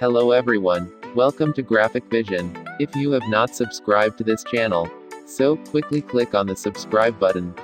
Hello everyone. Welcome to Graphic Vision. If you have not subscribed to this channel, so quickly click on the subscribe button.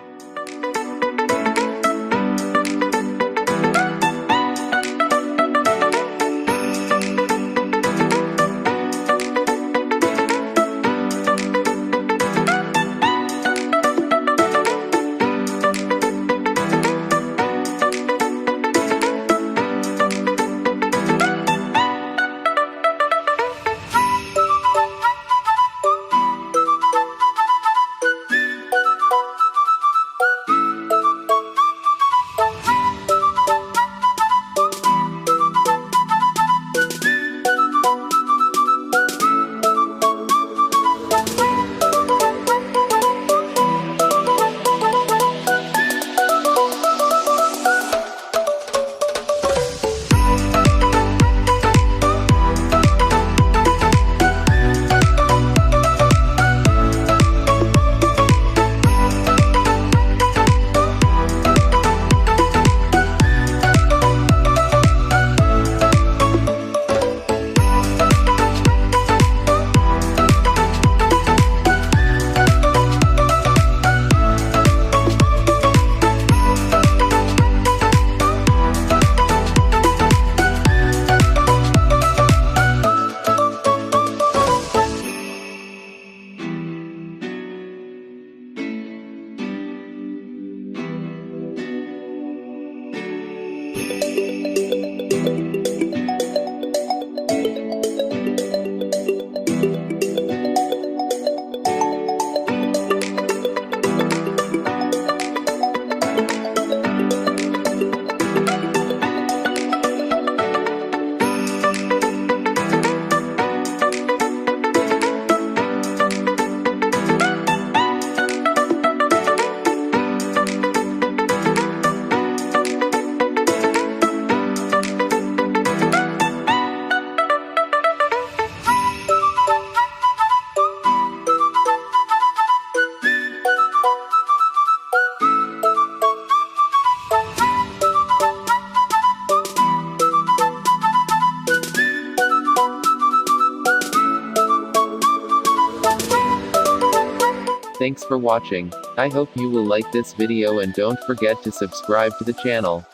Thanks for watching. I hope you will like this video and don't forget to subscribe to the channel.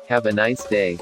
Have a nice day.